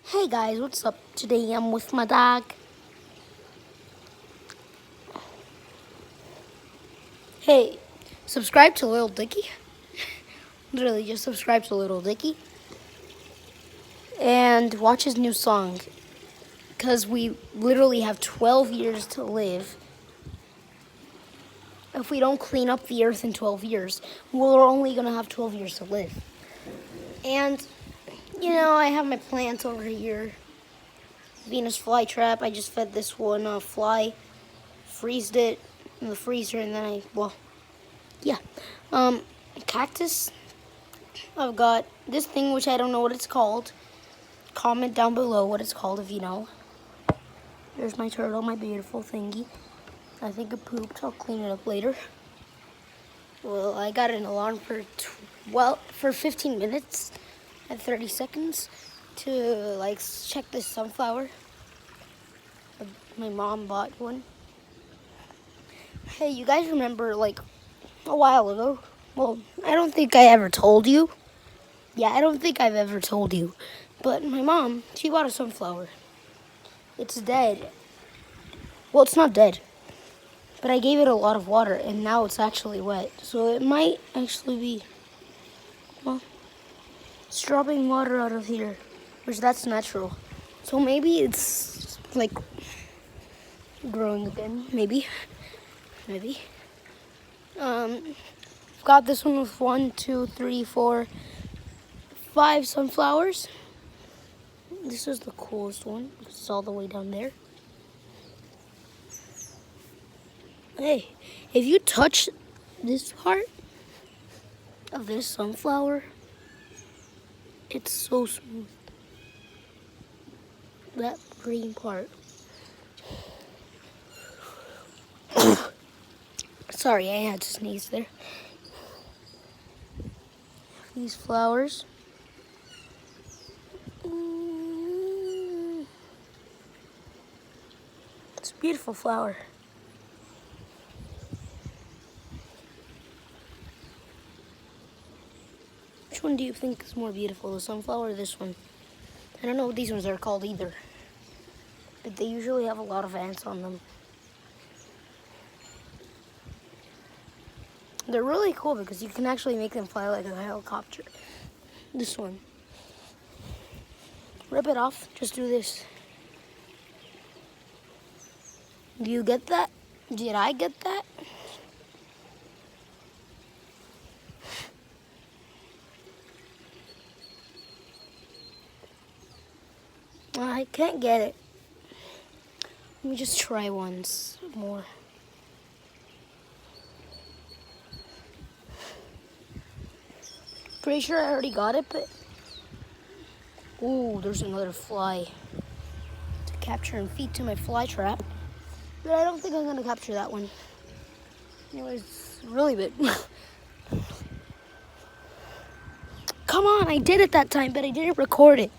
Hey guys, what's up? Today I'm with my dog. Hey, subscribe to Little Dicky. Literally, just subscribe to Little Dicky and watch his new song. Because we literally have 12 years to live. If we don't clean up the earth in 12 years, we're only going to have 12 years to live. And, I have my plants over here. Venus flytrap. I just fed this one fly, freezed it in the freezer, and then yeah. Cactus. I've got this thing which I don't know what it's called. Comment down below what it's called if you know. There's my turtle, my beautiful thingy. I think it pooped. I'll clean it up later. Well, I got an alarm for 15 minutes and 30 seconds to check this sunflower. My mom bought one. Hey, you guys remember a while ago? Well, I don't think I ever told you. Yeah, I don't think I've ever told you. But my mom, she bought a sunflower. It's dead. Well, it's not dead. But I gave it a lot of water, and now it's actually wet. So it might actually be, it's dropping water out of here, which that's natural. So maybe it's, growing again. Maybe. Got this one with 1, 2, 3, 4, 5 sunflowers. This is the coolest one. It's all the way down there. Hey, if you touch this part of this sunflower, it's so smooth. That green part. Sorry, I had to sneeze there. These flowers. It's a beautiful flower. Which one do you think is more beautiful, the sunflower or this one? I don't know what these ones are called either, but they usually have a lot of ants on them. They're really cool because you can actually make them fly like a helicopter. This one. Rip it off, just do this. Do you get that? Did I get that? I can't get it. Let me just try once more. Pretty sure I already got it, but... Ooh, there's another fly to capture and feed to my fly trap. But I don't think I'm gonna capture that one. Anyways, really big. Come on, I did it that time, but I didn't record it.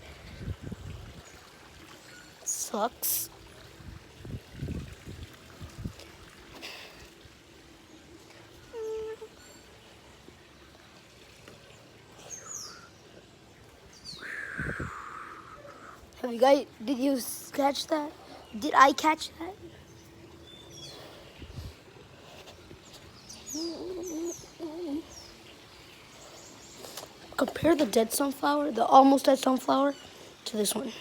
Sucks. Did you catch that? Did I catch that? Compare the dead sunflower, the almost dead sunflower, to this one.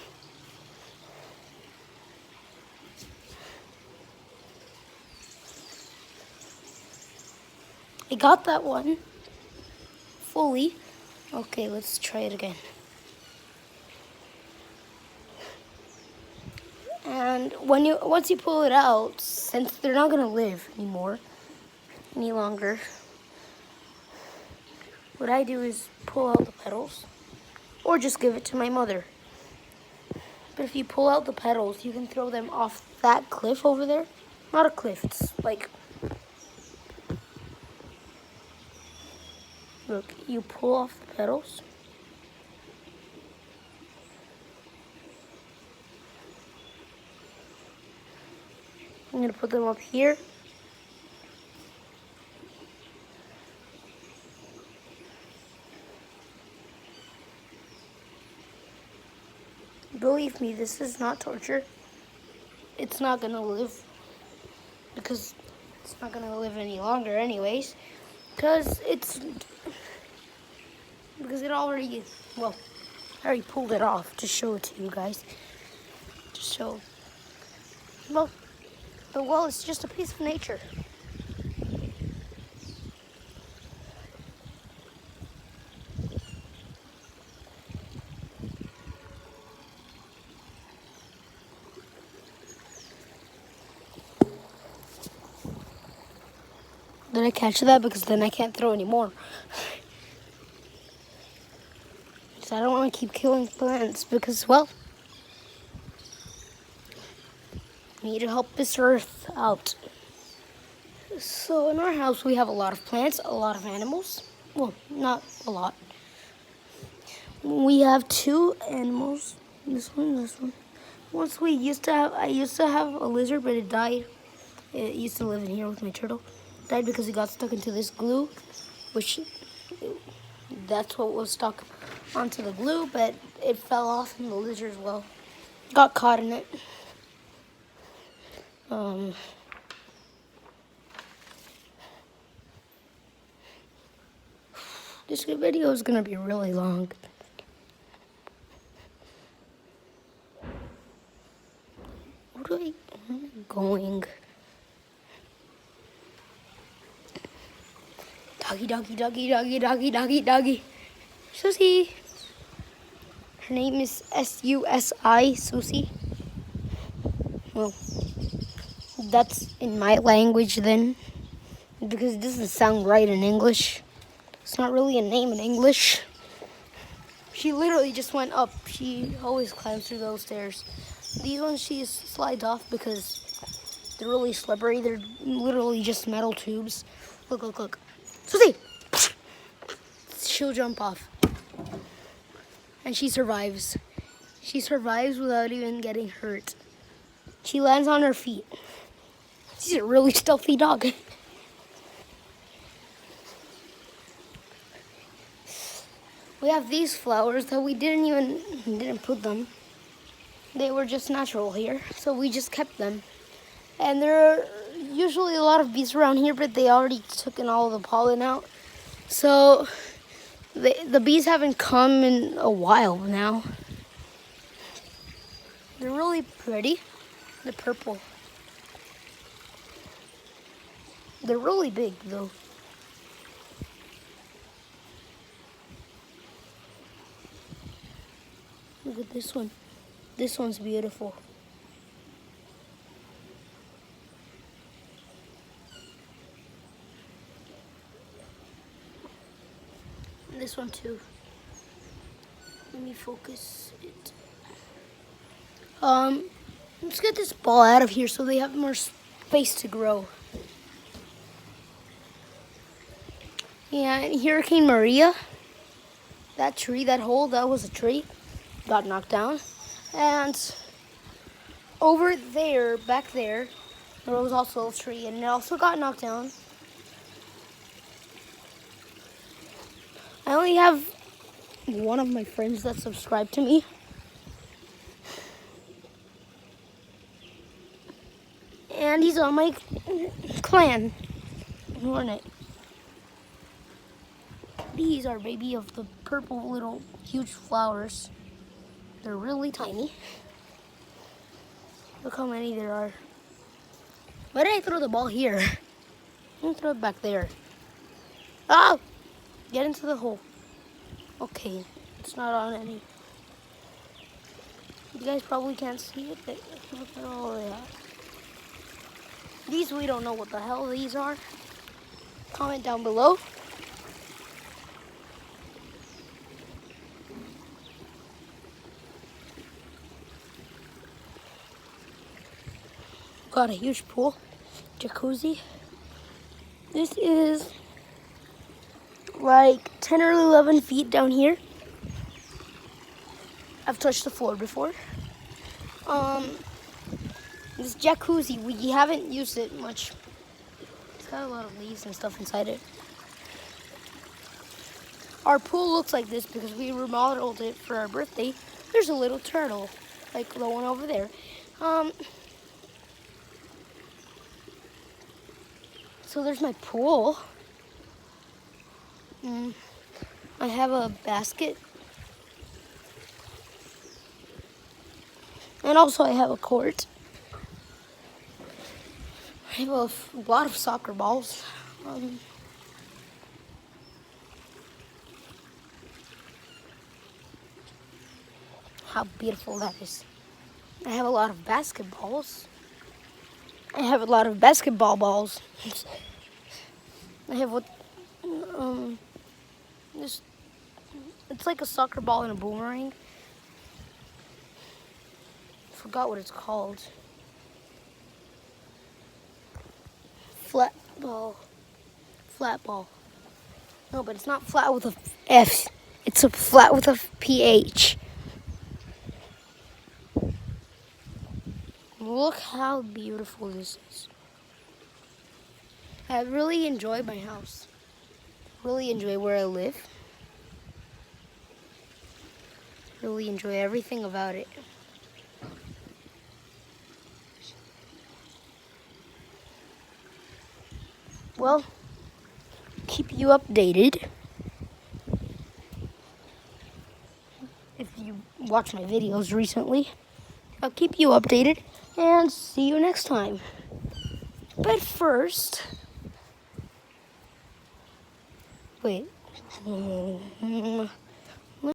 I got that one fully. Okay, let's try it again. And once you pull it out, since they're not gonna live any longer, what I do is pull out the petals, or just give it to my mother. But if you pull out the petals, you can throw them off that cliff over there. Not a cliff, it's look, you pull off the petals. I'm gonna put them up here. Believe me, this is not torture. It's not gonna live because it's not gonna live any longer anyways. Because it already, well, I already pulled it off to show it to you guys. To show, well, it's just a piece of nature. Did I catch that? Because then I can't throw anymore. So I don't want to keep killing plants because, well, we need to help this earth out. So in our house we have a lot of plants, a lot of animals. Well, not a lot. We have 2 animals. This one. I used to have a lizard, but it died. It used to live in here with my turtle. Died because it got stuck into this glue, that's what was stuck onto the glue, but it fell off and the lizard, well, got caught in it. This video is gonna be really long. Where am I going? Doggy. Susie. Her name is Susi, Susie. Well, that's in my language then, because it doesn't sound right in English. It's not really a name in English. She literally just went up. She always climbs through those stairs. These ones she slides off because they're really slippery. They're literally just metal tubes. Look. Susie! She'll jump off. And she survives. She survives without even getting hurt. She lands on her feet. She's a really stealthy dog. We have these flowers that we didn't put them. They were just natural here, so we just kept them. And there are usually a lot of bees around here, but they already took all the pollen out. So the bees haven't come in a while now. They're really pretty. They're purple. They're really big though. Look at this one. This one's beautiful. And this one too. Let me focus it. Let's get this ball out of here so they have more space to grow. Yeah, and Hurricane Maria, that tree, that hole, that was a tree, got knocked down. And over there, back there was also a tree, and it also got knocked down. I only have one of my friends that subscribed to me. And he's on my clan, Hornet. These are baby of the purple little huge flowers. They're really tiny. Look how many there are. Why did I throw the ball here? I'm gonna throw it back there. Oh! Get into the hole. Okay, it's not on any. You guys probably can't see it, but look at all they are. These, we don't know what the hell these are. Comment down below. Got a huge pool, jacuzzi. This is like 10 or 11 feet down here. I've touched the floor before. This jacuzzi, we haven't used it much. It's got a lot of leaves and stuff inside it. Our pool looks like this because we remodeled it for our birthday. There's a little turtle. like the one over there. Um, so there's my pool. I have a basket. And also I have a court. I have a lot of soccer balls. How beautiful that is. I have a lot of basketballs. I have a lot of basketball balls. I have what, this, it's like a soccer ball and a boomerang. Forgot what it's called. Flat ball. Flat ball. No, but it's not flat with a F. It's a flat with a PH. Look how beautiful this is. I really enjoy my house. Really enjoy where I live. Really enjoy everything about it. Well, keep you updated. If you watch my videos recently, I'll keep you updated and see you next time. But first, wait.